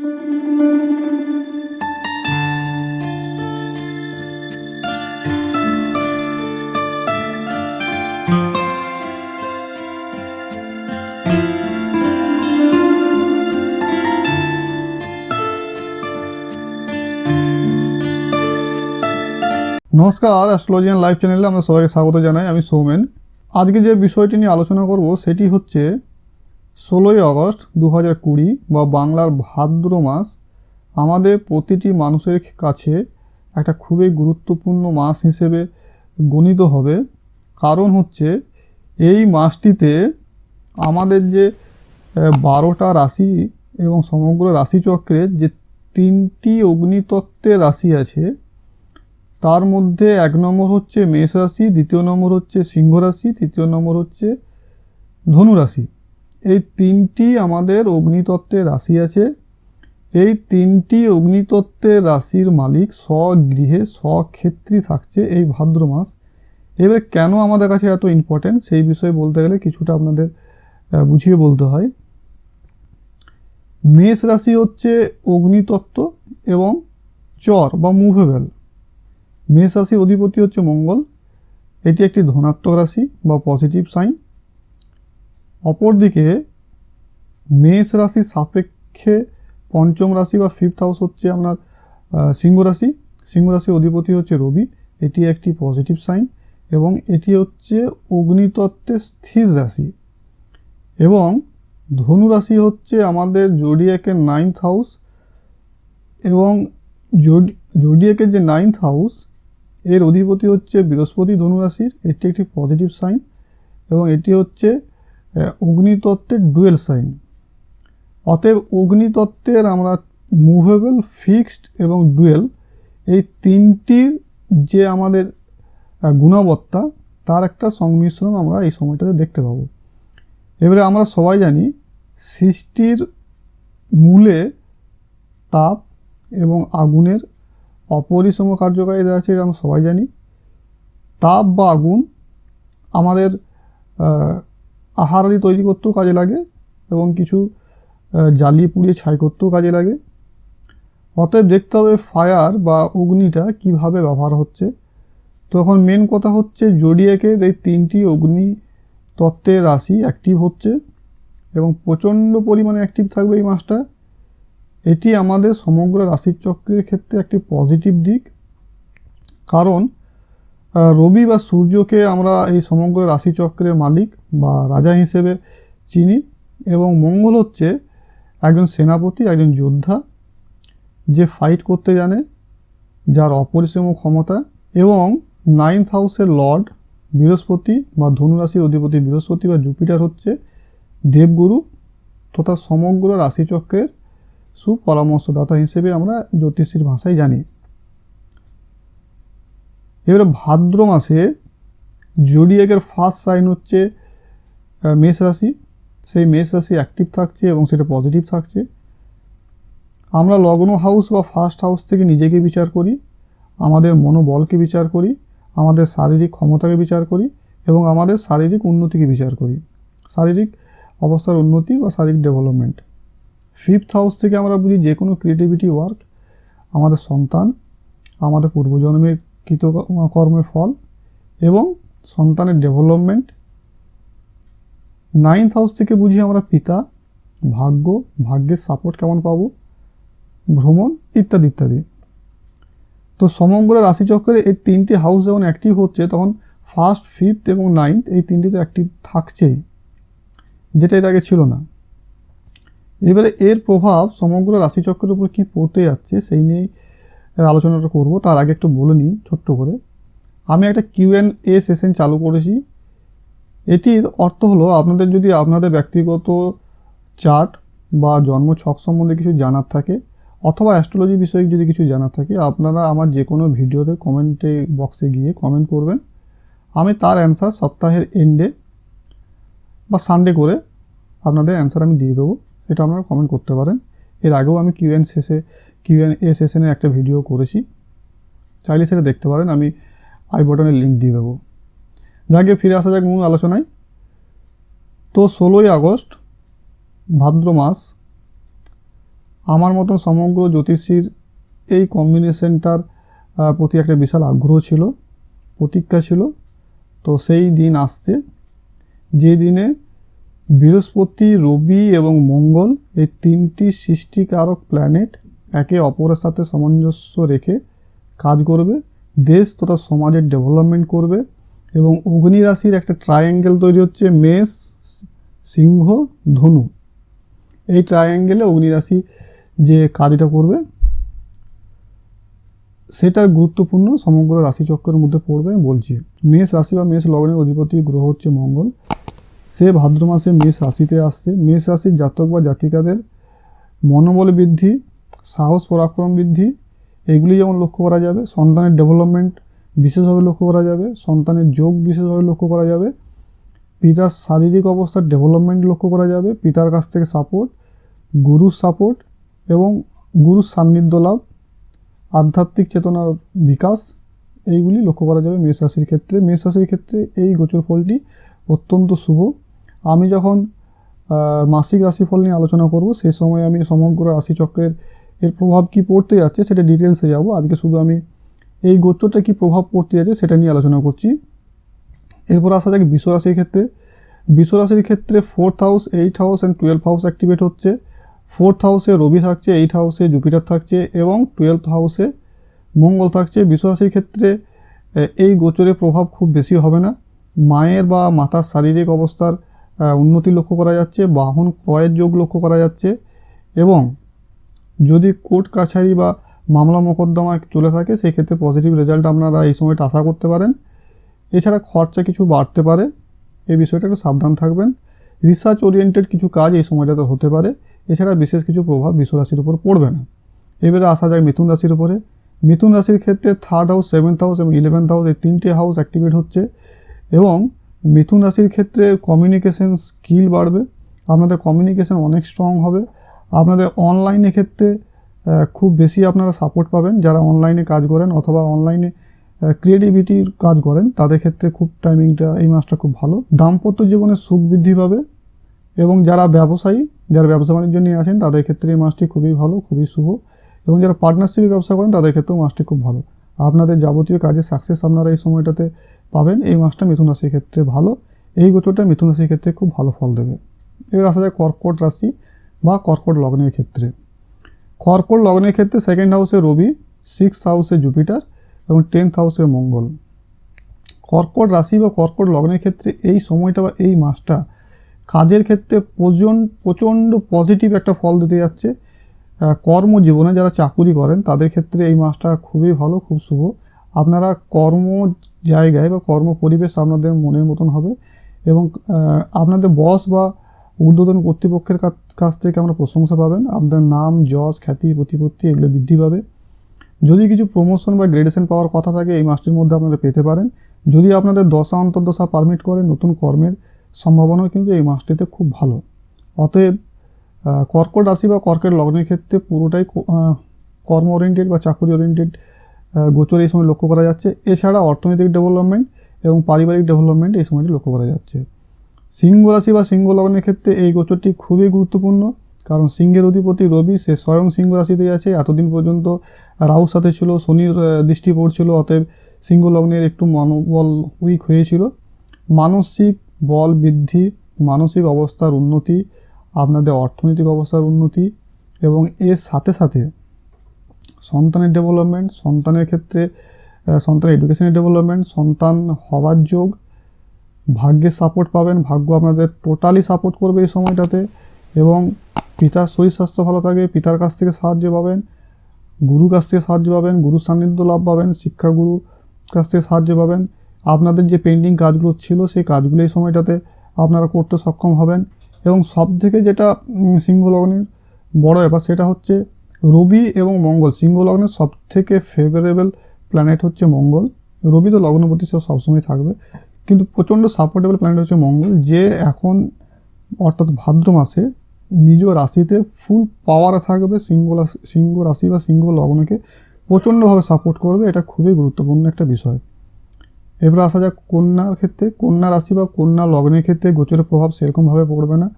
নমস্কার, অ্যাস্ট্রোলজিয়ান লাইভ চ্যানেলে আমরা সবাইকে স্বাগত জানাই। আমি সৌমেন। আজকে যে বিষয়টি নিয়ে আলোচনা করব সেটি হচ্ছে 16ই আগস্ট 2020 বা বাংলার ভাদ্র মাস আমাদের প্রতিটি মানুষের কাছে একটা খুবই গুরুত্বপূর্ণ মাস হিসেবে গণিত হবে। কারণ হচ্ছে এই মাসটিতে আমাদের যে 12টা রাশি এবং সমগ্র রাশিচক্রের যে 3টি অগ্নিতত্ত্বের রাশি আছে তার মধ্যে 1 নম্বর হচ্ছে মেষ রাশি, 2য় নম্বর হচ্ছে সিংহ রাশি, 3য় নম্বর হচ্ছে ধনু রাশি। এই 3টি আমাদের অগ্নিতত্ত্বের রাশি আছে। এই 3টি অগ্নিতত্ত্বের রাশির মালিক স্বগৃহে স্বক্ষেত্রী থাকছে এই ভাদ্র মাস। এবারে কেন আমাদের কাছে এত ইম্পর্টেন্ট সেই বিষয়ে বলতে গেলে কিছুটা আপনাদের বুঝিয়ে বলতে হয়। মেষ রাশি হচ্ছে অগ্নিতত্ত্ব এবং চর বা মুভেবল। মেষ রাশির অধিপতি হচ্ছে মঙ্গল। এটি একটি ধনাত্মক রাশি বা পজিটিভ সাইন। অপরদিকে মেষ রাশির সাপেক্ষে পঞ্চম রাশি বা 5th হাউস হচ্ছে আপনার সিংহ রাশি। সিংহ রাশির অধিপতি হচ্ছে রবি। এটি একটি পজিটিভ সাইন এবং এটি হচ্ছে অগ্নিতত্ত্বের স্থির রাশি। এবং ধনু রাশি হচ্ছে আমাদের জোডিয়াকের 9th হাউস এবং জোডিয়াকের যে 9th হাউস এর অধিপতি হচ্ছে বৃহস্পতি ধনু রাশির। এটি একটি পজিটিভ সাইন এবং এটি হচ্ছে অগ্নিতত্ত্বের ডুয়েল সাইন। অতএব অগ্নিতত্ত্বের আমরা মুভেবল, ফিক্সড এবং ডুয়েল এই 3টির যে আমাদের গুণবত্তা তার একটা সংমিশ্রণ আমরা এই সময়টাতে দেখতে পাবো। এবারে আমরা সবাই জানি সৃষ্টির মূলে তাপ এবং আগুনের অপরিসম কার্যকারিতা আছে, এটা আমরা সবাই জানি। তাপ বা আগুন আমাদের আহার আদি তৈরি করতেও কাজে লাগে এবং কিছু জ্বালিয়ে পুড়িয়ে ছাই করতেও কাজে লাগে। অতএব দেখতে হবে ফায়ার বা অগ্নিটা কিভাবে ব্যবহার হচ্ছে। তখন মেন কথা হচ্ছে জোডিয়াকের এই 3টি অগ্নি তত্ত্বের রাশি অ্যাক্টিভ হচ্ছে এবং প্রচণ্ড পরিমাণে অ্যাক্টিভ থাকবে এই মাসটা। এটি আমাদের সমগ্র রাশিচক্রের ক্ষেত্রে একটি পজিটিভ দিক। কারণ রবি বা সূর্যকে আমরা এই সমগ্র রাশিচক্রের মালিক বা রাজা হিসেবে চিনি এবং মঙ্গল হচ্ছে একজন সেনাপতি, একজন যোদ্ধা যে ফাইট করতে জানে, যার অপরিসীম ক্ষমতা। এবং 9th হাউসের লর্ড বৃহস্পতি বা ধনুরাশির অধিপতি বৃহস্পতি বা জুপিটার হচ্ছে দেবগুরু তথা সমগ্র রাশিচক্রের সুপরামর্শদাতা হিসেবে আমরা জ্যোতিষীর ভাষায় জানি। এবারে ভাদ্র মাসে জোডিয়াকের ফার্স্ট সাইন হচ্ছে মেষ রাশি। সেই মেষ রাশি অ্যাক্টিভ থাকছে এবং সেটা পজিটিভ থাকছে। আমরা লগ্ন হাউস বা ফার্স্ট হাউস থেকে নিজেকে বিচার করি, আমাদের মনোবলকে বিচার করি, আমাদের শারীরিক ক্ষমতাকে বিচার করি এবং আমাদের শারীরিক উন্নতিকে বিচার করি, শারীরিক অবস্থার উন্নতি বা শারীরিক ডেভেলপমেন্ট। 5th হাউস থেকে আমরা বুঝি যে কোনো ক্রিয়েটিভিটি ওয়ার্ক, আমাদের সন্তান, আমাদের পূর্বজন্মের কৃতকর্মের ফল এবং সন্তানের ডেভেলপমেন্ট। 9th হাউস থেকে বুঝি আমরা পিতা, ভাগ্য, ভাগ্যের সাপোর্ট কেমন পাবো, ভ্রমণ ইত্যাদি ইত্যাদি। তো সমগ্র রাশিচক্রে এই 3টি হাউস যখন অ্যাক্টিভ হচ্ছে তখন 1st, 5th এবং 9th এই 3টি তো অ্যাক্টিভ থাকছেই, যেটা এর আগে ছিল না। এবারে এর প্রভাব সমগ্র রাশিচক্রের উপর কী পড়তে যাচ্ছে সেই নিয়েই আলোচনাটা করব। তার আগে একটু বলে নিই ছোট্ট করে, আমি একটা Q&A সেশন চালু করেছি। এটির অর্থ হলো আপনাদের যদি আপনাদের ব্যক্তিগত চার্ট বা জন্মছক সম্বন্ধে কিছু জানার থাকে অথবা অ্যাস্ট্রোলজি বিষয়ে যদি কিছু জানার থাকে, আপনারা আমার যে কোনো ভিডিওতে কমেন্টে বক্সে গিয়ে কমেন্ট করবেন। আমি তার অ্যান্সার সপ্তাহের এন্ডে বা সানডে করে আপনাদের অ্যান্সার আমি দিয়ে দেবো। এটা আপনারা কমেন্ট করতে পারেন। এর আগেও আমি Q&A সেশনে একটা ভিডিও করেছি, চাইলে সেটা দেখতে পারেন। আমি আই বাটনের লিঙ্ক দিয়ে দেবো। যাকে ফিরে আসা যাক মূল আলোচনায়। তো 16ই আগস্ট ভাদ্র মাস আমার মতন সমগ্র জ্যোতিষীর এই কম্বিনেশনটার প্রতি একটা বিশাল আগ্রহ ছিল, প্রতীক্ষা ছিল। তো সেই দিন আসছে যে দিনে বৃহস্পতি, রবি এবং মঙ্গল এই তিনটি সৃষ্টিকারক প্ল্যানেট একে অপরের সাথে সামঞ্জস্য রেখে কাজ করবে, দেশ তথা সমাজের ডেভেলপমেন্ট করবে। এবং অগ্নি রাশির একটা ট্রায়াঙ্গেল তৈরি হচ্ছে, মেষ, সিংহ, ধনু। এই ট্রায়াঙ্গেলে অগ্নি রাশি যে কাজটা করবে সেটার গুরুত্বপূর্ণ সমগ্র রাশিচক্রের মধ্যে পড়বে বলছি। মেষ রাশি বা মেষ লগ্নের অধিপতি গ্রহ হচ্ছে মঙ্গল। সে ভাদ্র মাসে মেষ রাশিতে আসছে। মেষ রাশির জাতক বা জাতিকাদের মনোবল বৃদ্ধি, সাহস পরাক্রম বৃদ্ধি, এগুলি যেমন লক্ষ্য করা যাবে। সন্তানের ডেভেলপমেন্ট বিশেষভাবে লক্ষ্য করা যাবে, সন্তানের যোগ বিশেষভাবে লক্ষ্য করা যাবে, পিতার শারীরিক অবস্থার ডেভেলপমেন্ট লক্ষ্য করা যাবে, পিতার কাছ থেকে সাপোর্ট, গুরুর সাপোর্ট এবং গুরুর সান্নিধ্য লাভ, আধ্যাত্মিক চেতনার বিকাশ, এইগুলি লক্ষ্য করা যাবে মেষ রাশির ক্ষেত্রে। মেষ রাশির ক্ষেত্রে এই গোচর ফলটি অত্যন্ত শুভ। আমি যখন মাসিক রাশিফল নিয়ে আলোচনা করব সেই সময় আমি সমগ্র রাশিচক্রের এর প্রভাব কি পড়তে যাচ্ছে সেটা ডিটেলসে যাব। আজকে শুধু আমি এই গোচরটা কি প্রভাব পড়তে যাচ্ছে সেটা নিয়ে আলোচনা করছি। এরপর আসা যাক বৃষ রাশির ক্ষেত্রে। বৃষ রাশির ক্ষেত্রে 4th house, 8th house and 12th house activate হচ্ছে। 4th হাউসে রবি থাকছে, 8th হাউসে জুপিটার থাকছে এবং 12th হাউসে মঙ্গল থাকছে। বৃষ রাশির ক্ষেত্রে এই গোচরের প্রভাব খুব বেশি হবে না। মায়ের বা মাতার শারীরিক অবস্থার উন্নতি লক্ষ্য করা যাচ্ছে, বাহন ক্রয়ের যোগ লক্ষ্য করা যাচ্ছে এবং যদি কোর্ট কাছারি বা মামলা মোকদ্দমা চলে থাকে সেই ক্ষেত্রে পজিটিভ রেজাল্ট আপনারা এই সময়টা আশা করতে পারেন। এছাড়া খরচা কিছু বাড়তে পারে, এই বিষয়টা একটু সাবধান থাকবেন। রিসার্চ ওরিয়েন্টেড কিছু কাজ এই সময়টাতে হতে পারে। এছাড়া বিশেষ কিছু প্রভাব বৃষ রাশির উপর পড়বে না। এবারে আসা যায় মিথুন রাশির উপরে। মিথুন রাশির ক্ষেত্রে 3rd হাউস, 7th হাউস এবং 11th হাউস এই তিনটে হাউস অ্যাক্টিভেট হচ্ছে এবং মিথুন রাশির ক্ষেত্রে কমিউনিকেশন স্কিল বাড়বে, আপনাদের কমিউনিকেশন অনেক স্ট্রং হবে। আপনাদের অনলাইনের ক্ষেত্রে খুব বেশি আপনারা সাপোর্ট পাবেন। যারা অনলাইনে কাজ করেন অথবা অনলাইনে ক্রিয়েটিভিটির কাজ করেন তাদের ক্ষেত্রে খুব টাইমিংটা এই মাসটা খুব ভালো। দাম্পত্য জীবনে সুখ বৃদ্ধি পাবে এবং যারা ব্যবসায়ী, যারা ব্যবসা বাণিজ্য নিয়ে আসেন তাদের ক্ষেত্রে এই মাসটি খুবই ভালো, খুবই শুভ। এবং যারা পার্টনারশিপে ব্যবসা করেন তাদের ক্ষেত্রেও মাসটি খুব ভালো। আপনাদের যাবতীয় কাজে সাকসেস আপনারা এই সময়টাতে পাবেন। এই মাসটা মিথুন রাশির ক্ষেত্রে ভালো। এই গোচরটা মিথুন রাশির ক্ষেত্রে খুব ভালো ফল দেবে। এবার আসা যায় কর্কট রাশি বা কর্কট লগ্নের ক্ষেত্রে। কর্কট লগ্নের ক্ষেত্রে 2nd হাউসে রবি, 6th হাউসে জুপিটার এবং 10th হাউসে মঙ্গল। কর্কট রাশি বা কর্কট লগ্নের ক্ষেত্রে এই সময়টা বা এই মাসটা কাজের ক্ষেত্রে প্রচণ্ড পজিটিভ একটা ফল দিতে যাচ্ছে। কর্মজীবনে যারা চাকুরি করেন তাদের ক্ষেত্রে এই মাসটা খুবই ভালো, খুব শুভ। আপনারা কর্ম জায়গায় বা কর্ম পরিবেশ আপনাদের মনের মতন হবে এবং আপনাদের বস বা ঊর্ধ্বতন কর্তৃপক্ষের কাছ থেকে আমরা প্রশংসা পাবেন। আপনার নাম, যশ, খ্যাতি, প্রতিপত্তি এগুলো বৃদ্ধি পাবে। যদি কিছু প্রমোশন বা গ্রেডেশন পাওয়ার কথা থাকে এই মাসটির মধ্যে আপনারা পেতে পারেন। যদি আপনাদের দশা অন্তর্দশা পারমিট করে নতুন কর্মের সম্ভাবনাও কিন্তু এই মাসটিতে খুব ভালো। অতএব কর্কট রাশি বা কর্কট লগ্নের ক্ষেত্রে পুরোটাই কর্ম ওরিয়েন্টেড বা চাকুরি ওরিয়েন্টেড গোচর এই সময় লক্ষ্য করা যাচ্ছে। এছাড়া অর্থনৈতিক ডেভেলপমেন্ট এবং পারিবারিক ডেভেলপমেন্ট এই সময়টি লক্ষ্য করা যাচ্ছে। সিংহ রাশি বা সিংহ লগ্নের ক্ষেত্রে এই গোচরটি খুবই গুরুত্বপূর্ণ, কারণ সিংহের অধিপতি রবি সে স্বয়ং সিংহ রাশিতে আছে। এতদিন পর্যন্ত রাহুর সাথে ছিল, শনির দৃষ্টি পড়ছিল, অতএব সিংহ লগ্নের একটু মনোবল উইক হয়েছিল। মানসিক বল বৃদ্ধি, মানসিক অবস্থার উন্নতি, আপনাদের অর্থনৈতিক অবস্থার উন্নতি এবং এর সাথে সাথে সন্তানের ডেভেলপমেন্ট, সন্তানের ক্ষেত্রে সন্তানের এডুকেশনের ডেভেলপমেন্ট, সন্তান হওয়ার যোগ, ভাগ্যের সাপোর্ট পাবেন। ভাগ্য আপনাদের টোটালি সাপোর্ট করবে এই সময়টাতে এবং পিতার শরীর স্বাস্থ্য ভালো থাকে, পিতার কাছ থেকে সাহায্য পাবেন, গুরুর কাছ থেকে সাহায্য পাবেন, গুরুর সান্নিধ্য লাভ পাবেন, শিক্ষাগুরু কাছ থেকে সাহায্য পাবেন। আপনাদের যে পেন্ডিং কাজগুলো ছিল সেই কাজগুলো এই সময়টাতে আপনারা করতে সক্ষম হবেন। এবং সবথেকে যেটা সিংহ লগ্নের বড় ব্যাপার সেটা হচ্ছে রবি এবং মঙ্গল। সিংহ লগ্নের সবথেকে ফেভারেবল প্ল্যানেট হচ্ছে মঙ্গল। রবি তো লগ্নপতি, সে সবসময় থাকবে, কিন্তু প্রচণ্ড সাপোর্টেবল প্ল্যানেট হচ্ছে মঙ্গল, যে এখন অর্থাৎ ভাদ্র মাসে নিজ রাশিতে ফুল পাওয়ারে থাকবে। সিংহ রাশি বা সিংহ লগ্নকে প্রচণ্ডভাবে সাপোর্ট করবে। এটা খুবই গুরুত্বপূর্ণ একটা বিষয়। এবার আসা যাক কন্যার ক্ষেত্রে। কন্যা রাশি বা কন্যা লগ্নের ক্ষেত্রে গোচরের প্রভাব সেরকমভাবে পড়বে না।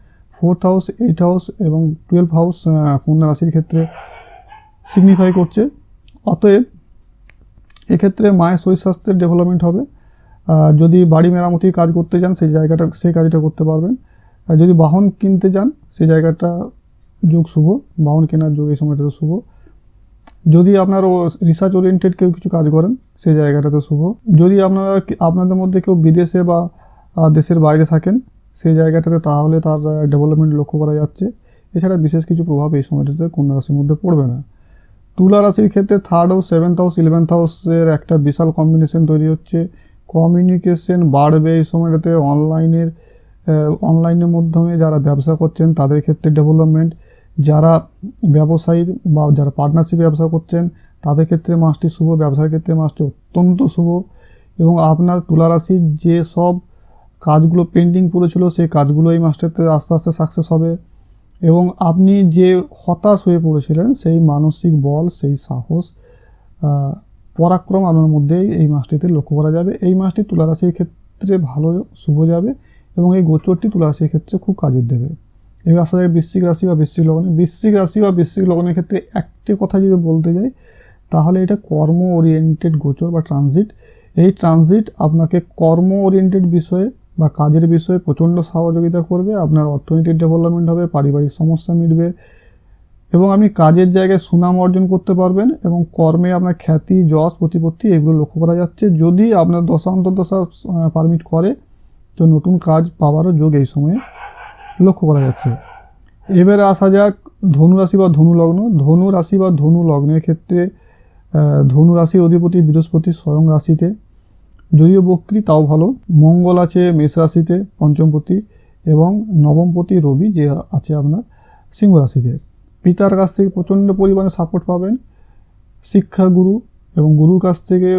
4th হাউস, 8th হাউস এবং 12th হাউস কন্যা রাশির ক্ষেত্রে সিগনিফাই করছে। অতএব এক্ষেত্রে মায়ের শরীর স্বাস্থ্যের ডেভেলপমেন্ট হবে। যদি বাড়ি মেরামতির কাজ করতে যান সেই কাজটা করতে পারবেন। যদি বাহন কিনতে যান সেই জায়গাটা যোগ শুভ, বাহন কেনার যোগ এই সময়টাতে শুভ। যদি আপনারা রিসার্চ ওরিয়েন্টেড কেউ কিছু কাজ করেন সেই জায়গাটাতে শুভ। যদি আপনাদের মধ্যে কেউ বিদেশে বা দেশের বাইরে থাকেন সেই জায়গাটাতে, তাহলে তার ডেভেলপমেন্ট লক্ষ্য করা যাচ্ছে। এছাড়া বিশেষ কিছু প্রভাব এই সময়টাতে কন্যা রাশির মধ্যে পড়বে না। তুলা রাশির ক্ষেত্রে 3rd house, 7th house, 11th হাউসের একটা বিশাল কম্বিনেশন তৈরি হচ্ছে। কমিউনিকেশন বাড়বে এই সময়টাতে। অনলাইনের মাধ্যমে যারা ব্যবসা করছেন তাদের ক্ষেত্রে ডেভেলপমেন্ট, যারা ব্যবসায়ী বা যারা পার্টনারশিপ ব্যবসা করছেন তাদের ক্ষেত্রে মাসটি শুভ, ব্যবসার ক্ষেত্রে মাসটি অত্যন্ত শুভ। এবং আপনার তুলা রাশির যে সব কাজগুলো পেন্ডিং পড়েছিল সেই কাজগুলো এই মাসটাতে আস্তে আস্তে সাকসেস হবে। এবং আপনি যে হতাশ হয়ে পড়েছিলেন সেই মানসিক বল, সেই সাহস, পরাক্রম আপনার মধ্যেই এই মাসটিতে লক্ষ্য করা যাবে। এই মাসটি তুলা রাশির ক্ষেত্রে ভালো শুভ যাবে এবং এই গোচরটি তুলা রাশির ক্ষেত্রে খুব কাজের দেবে। এবার আসা যায় বৃশ্চিক রাশি বা বৃশ্চিক লগ্নে। বৃশ্চিক রাশি বা বৃশ্চিক লগ্নের ক্ষেত্রে একটি কথা যদি বলতে যাই তাহলে এটা কর্ম ওরিয়েন্টেড গোচর বা ট্রানজিট। এই ট্রানজিট আপনাকে কর্ম ওরিয়েন্টেড বিষয়ে বা কাজের বিষয়ে প্রচণ্ড সহযোগিতা করবে। আপনার অর্থনৈতিক ডেভেলপমেন্ট হবে, পারিবারিক সমস্যা মিটবে এবং আপনি কাজের জায়গায় সুনাম অর্জন করতে পারবেন এবং কর্মে আপনার খ্যাতি, যশ, প্রতিপত্তি এগুলো লক্ষ্য করা যাচ্ছে। যদি আপনার দশা অন্তর্দশা পারমিট করে তো নতুন কাজ পাওয়ারও যোগ এই সময়ে লক্ষ্য করা যাচ্ছে। এবারে আসা যাক ধনু রাশি বা ধনু লগ্ন। ধনু রাশি বা ধনু লগ্নের ক্ষেত্রে ধনু রাশির অধিপতি বৃহস্পতি স্বয়ং রাশিতে, যদিও বক্রী তাও ভালো। মঙ্গল আছে মেষ রাশিতে পঞ্চমপতি এবং নবমপতি রবি যে আছে আপনার সিংহ রাশিতে। পিতার কাছ থেকে প্রচণ্ড পরিমাণে সাপোর্ট পাবেন, শিক্ষাগুরু এবং গুরুর কাছ থেকে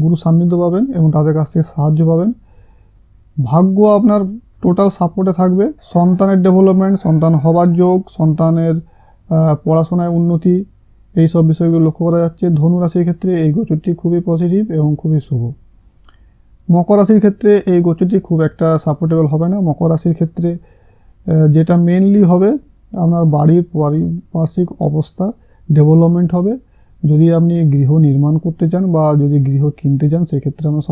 গুরুর সান্নিধ্য পাবেন এবং তাদের কাছ থেকে সাহায্য পাবেন। ভাগ্য আপনার টোটাল সাপোর্টে থাকবে। সন্তানের ডেভেলপমেন্ট, সন্তান হবার যোগ, সন্তানের পড়াশোনায় উন্নতি, এই সব বিষয়গুলো লক্ষ্য করা যাচ্ছে। ধনু রাশির ক্ষেত্রে এই গোচরটি খুবই পজিটিভ এবং খুবই শুভ। মকর রাশির ক্ষেত্রে এই গোচরটি খুব একটা সাপোর্টেবল হবে না। মকর রাশির ক্ষেত্রে যেটা মেনলি হবে আপনার বাড়ির পারিপার্শ্বিক অবস্থা ডেভেলপমেন্ট হবে। যদি আপনি গৃহ নির্মাণ করতে চান বা যদি গৃহ কিনতে চান সেক্ষেত্রে আপনার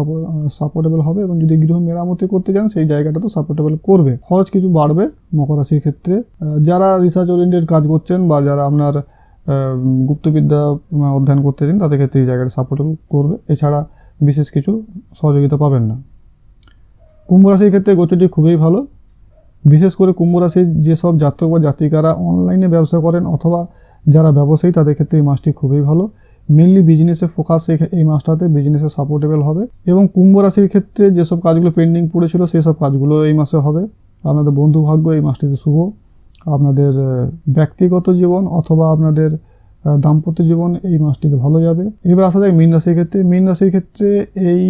সাপোর্টেবল হবে এবং যদি গৃহ মেরামতি করতে চান সেই জায়গাটা তো সাপোর্টেবল করবে। খরচ কিছু বাড়বে মকর রাশির ক্ষেত্রে। যারা রিসার্চ ওরিয়েন্টেড কাজ করছেন বা যারা আপনার গুপ্তবিদ্যা অধ্যয়ন করতে চান তাদের ক্ষেত্রে এই জায়গাটা সাপোর্টেবল করবে। এছাড়া বিশেষ কিছু সহযোগিতা পাবেন না। কুম্ভ রাশির ক্ষেত্রে গোচরটি খুবই ভালো। বিশেষ করে কুম্ভ রাশির যেসব জাতক বা জাতিকারা অনলাইনে ব্যবসা করেন অথবা যারা ব্যবসায়ী তাদের ক্ষেত্রে এই মাসটি খুবই ভালো। মেনলি বিজনেসে ফোকাস এই মাসটাতে, বিজনেসে সাপোর্টেবল হবে। এবং কুম্ভ রাশির ক্ষেত্রে যেসব কাজগুলো পেন্ডিং পড়েছিল সেই সব কাজগুলো এই মাসে হবে। আপনাদের বন্ধু ভাগ্য এই মাসটিতে শুভ। আপনাদের ব্যক্তিগত জীবন অথবা আপনাদের দাম্পত্য জীবন এই মাসটিতে ভালো যাবে। এবার আসা যায় মীন রাশির ক্ষেত্রে। মীন রাশির ক্ষেত্রে এই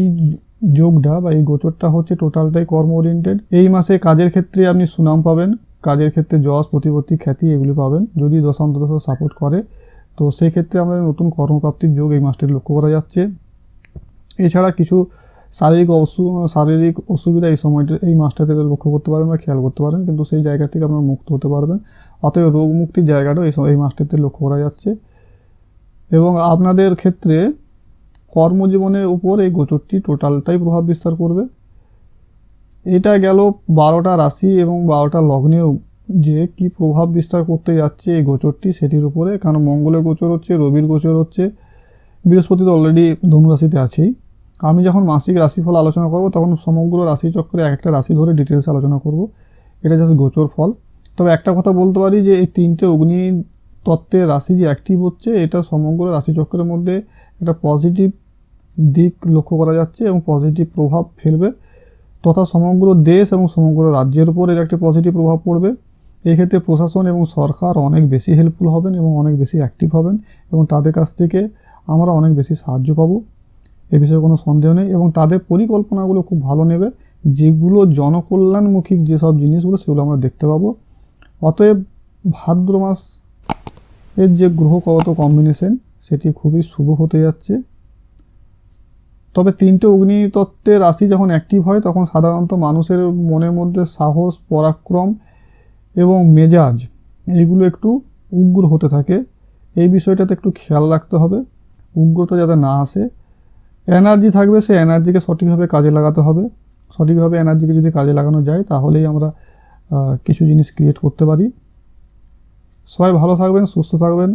যোগটা বা এই গোচরটা হচ্ছে টোটালটাই কর্ম ওরিয়েন্টেড। এই মাসে কাজের ক্ষেত্রে আপনি সুনাম পাবেন, কাজের ক্ষেত্রে যশ, প্রতিপত্তি, খ্যাতি এগুলি পাবেন। যদি দশা অন্তর্দশা সাপোর্ট করে তো সেই ক্ষেত্রে আমাদের নতুন কর্মপ্রাপ্তির যোগ এই মাসটির লক্ষ্য করা যাচ্ছে। এছাড়া কিছু শারীরিক অসুবিধা এই মাসটাতে লক্ষ্য করতে পারেন বা খেয়াল করতে পারেন, কিন্তু সেই জায়গা থেকে আপনারা মুক্ত হতে পারবেন। অতএব রোগ মুক্তির জায়গাটাও এই মাসটিতে লক্ষ্য করা যাচ্ছে। এবং আপনাদের ক্ষেত্রে কর্মজীবনের উপর এই গোচরটি টোটালটাই প্রভাব বিস্তার করবে। এটা গেল 12টা রাশি এবং 12টা লগ্নের যে কি প্রভাব বিস্তার করতে যাচ্ছে এই গোচরটি সেটির উপরে। কারণ মঙ্গলের গোচর হচ্ছে, রবির গোচর হচ্ছে, বৃহস্পতি তো অলরেডি ধনু রাশিতে আছেই। আমি যখন মাসিক রাশিফল আলোচনা করব তখন সমগ্র রাশিচক্রে একটা রাশি ধরে ডিটেলস আলোচনা করব। এটা জাস্ট গোচর ফল। তবে একটা কথা বলতে পারি যে এই 3টে অগ্নি তত্ত্বের রাশি যে অ্যাক্টিভ হচ্ছে এটা সমগ্র রাশিচক্রের মধ্যে একটা পজিটিভ দিক লক্ষ্য করা যাচ্ছে এবং পজিটিভ প্রভাব ফেলবে, তথা সমগ্র দেশ এবং সমগ্র রাজ্যের উপর এর একটি পজিটিভ প্রভাব পড়বে। এক্ষেত্রে প্রশাসন এবং সরকার অনেক বেশি হেল্পফুল হবেন এবং অনেক বেশি অ্যাক্টিভ হবেন এবং তাদের কাছ থেকে আমরা অনেক বেশি সাহায্য পাবো, এ বিষয়ে কোনো সন্দেহ নেই। এবং তাদের পরিকল্পনাগুলো খুব ভালো নেবে, যেগুলো জনকল্যাণমুখী যেসব জিনিসগুলো সেগুলো আমরা দেখতে পাবো। অতএব ভাদ্র মাস এর যে গ্রহগত কম্বিনেশন সেটি খুবই শুভ হতে যাচ্ছে। তবে 3টে অগ্নিতত্ত্বের রাশি যখন অ্যাক্টিভ হয় তখন সাধারণত মানুষের মনের মধ্যে সাহস, পরাক্রম এবং মেজাজ এইগুলো একটু উগ্র হতে থাকে। এই বিষয়টাতে একটু খেয়াল রাখতে হবে, উগ্রতা যাতে না আসে। এনার্জি থাকবে, সেই এনার্জিকে সঠিকভাবে কাজে লাগাতে হবে। সঠিকভাবে এনার্জিকে যদি কাজে লাগানো যায় তাহলেই আমরা কিছু জিনিস ক্রিয়েট করতে পারি। সবাই ভালো থাকবেন, সুস্থ থাকবেন।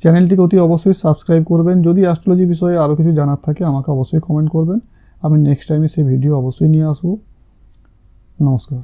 চ্যানেলটিকে অতি অবশ্যই সাবস্ক্রাইব করবেন। যদি অ্যাস্ট্রোলজি বিষয়ে আরও কিছু জানার থাকে আমাকে অবশ্যই কমেন্ট করবেন। আমি নেক্সট টাইমে সেই ভিডিও অবশ্যই নিয়ে আসবো। নমস্কার।